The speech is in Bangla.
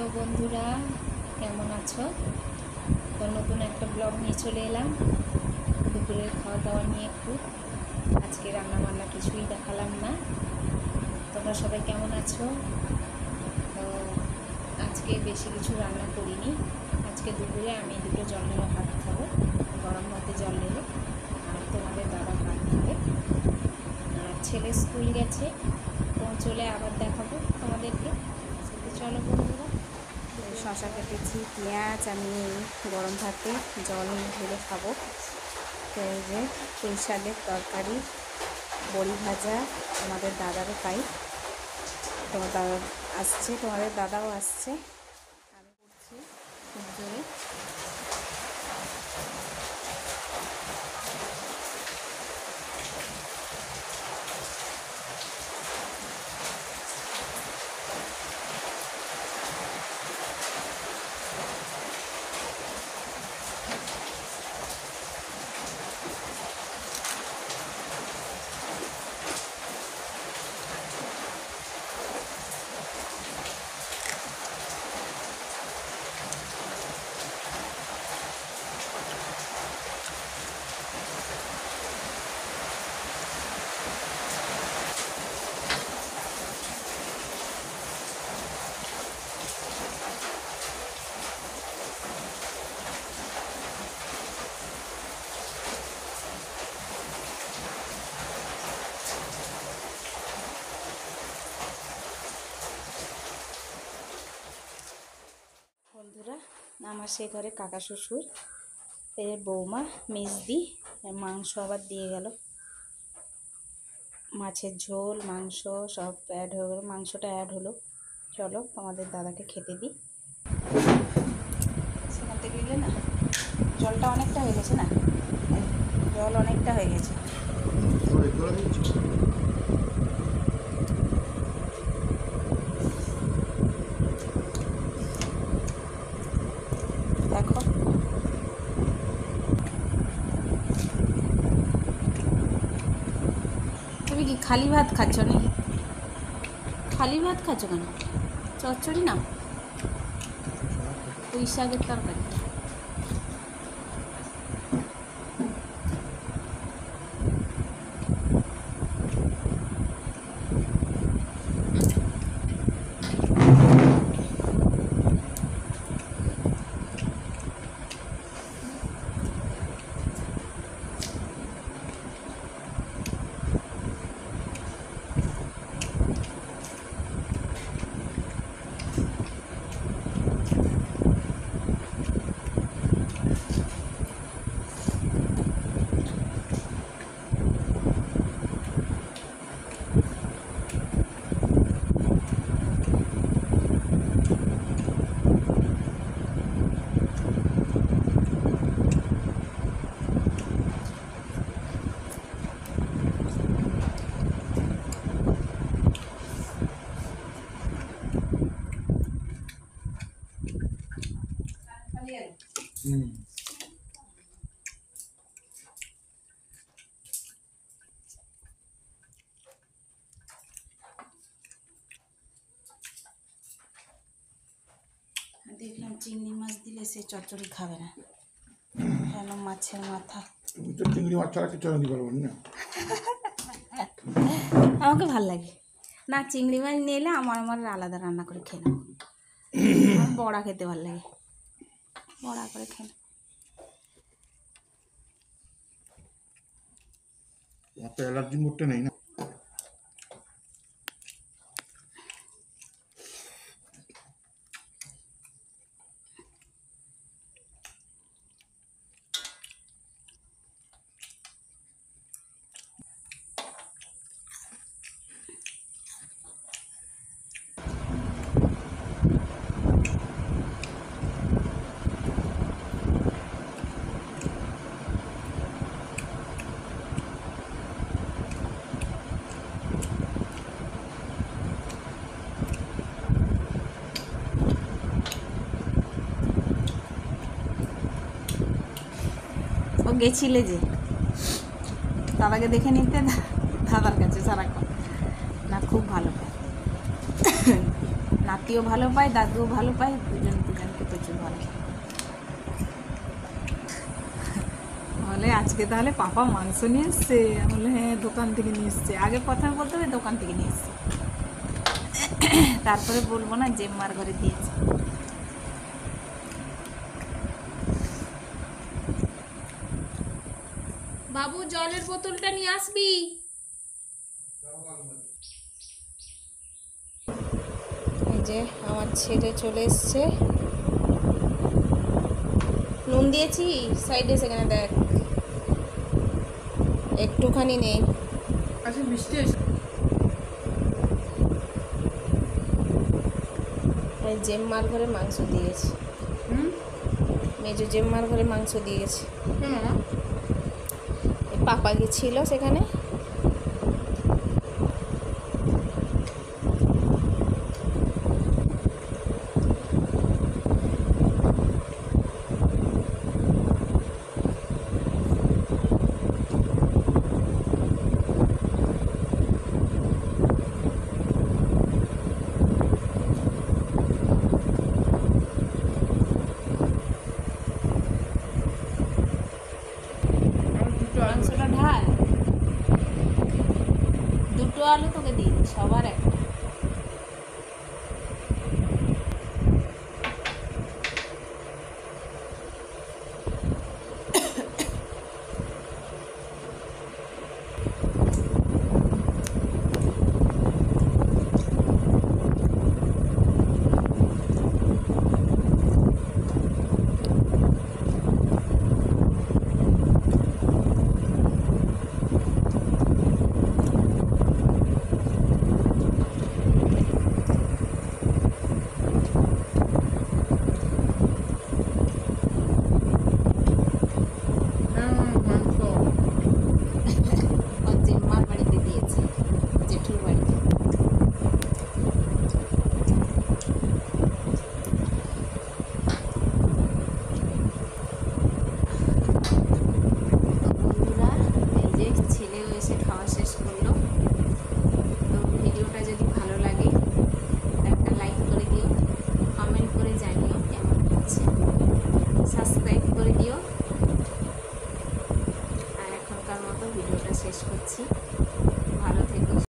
হ্যালো বন্ধুরা, কেমন আছো? তো নতুন একটা ব্লগ নিয়ে চলে এলাম। দুপুরের খাওয়া দাওয়া নিয়ে আজকে রান্না বান্না কিছুই দেখালাম না। তোমরা সবাই কেমন আছো? তো আজকে বেশি কিছু রান্না করিনি। আজকে দুপুরে আমি দুটো জল ঢালা ভাত খাবো, গরম ভাতে জল ঢেলে। আর তোমাদের দাদা ভাত খাবে। আর ছেলে স্কুল গেছে, পৌঁছলে আবার দেখাবো তোমাদেরকে। চলো বন্ধুরা, শশা কেটেছি, পেঁয়াজ, আমি গরম ভাতে জল ঢেলে খাবো। তো এই যে পুঁই শাকের তরকারি, বড়ি ভাজা, তোমাদের দাদারও তাই। তোমার দাদা আসছে, তোমাদের দাদাও আসছে। আমি করছি খুব জোরে। বন্ধুরা, আমার সে ঘরে কাকা শ্বশুর, এর বৌমা, মেজদি, মাংস আবার দিয়ে গেল। মাছের ঝোল, মাংস সব অ্যাড হয়ে গেলো, মাংসটা অ্যাড হলো। চলো তোমাদের দাদাকে খেতে দিই। সেখান থেকে দিলে না, জলটা অনেকটা হয়ে গেছে না, জল অনেকটা হয়ে গেছে। দেখো তুমি কি খালি ভাত খাচ্ছ নি? খালি ভাত খাচ্ছ কেন? চচ্চড়ি না, পুঁই শাকের তরকারি। দেখলাম চিংড়ি মাছ দিলে সে চচ্চড়ি খাবে না, কেন মাছের মাথা। তুমি তো চিংড়ি মাছ ছাড়া কিছু রাঁধতে পারবো না। আমাকে ভাল লাগে না, চিংড়ি মাছ নিয়ে এলে আমার আলাদা রান্না করে খেয়ে নেবো। আমার বড়া খেতে ভালো লাগে, বড়া করে খেয়ে নেবো। তোমার তো অ্যালার্জি মোটে নেই না। ও গেছিলে যে দাদাকে দেখে নিতে, দাদার কাছে সারাক্ষণ না, খুব ভালো নাতি নাতিও ভালো পায়, দাদুও ভালো পায়, দুজনকে প্রচুর ভালো পায়। বলে আজকে তাহলে পাপা মাংস নিয়ে এসছে। আমি বলে হ্যাঁ দোকান থেকে নিয়ে এসছে। আগে প্রথমে বলতে হবে দোকান থেকে নিয়ে এসছে, তারপরে বলবো না জেম্মার ঘরে দিয়েছে। বাবু জলের বোতলটা নিয়ে আসবি। এই যে আমার ছেলে চলে এসছে। নুন দিয়েছি সাইডে, সেখানে দেখ একটুখানি নেই। আচ্ছা বৃষ্টি এসে এই জেম্মার ঘরে মাংস দিয়েছে, মেজো জেম্মার ঘরে মাংস দিয়েছে। কেন না? এই পাপা গেছিল সেখানে। আমার দুটো আলু মাংসটা ঢাল, দুটো আলু তোকে দিই।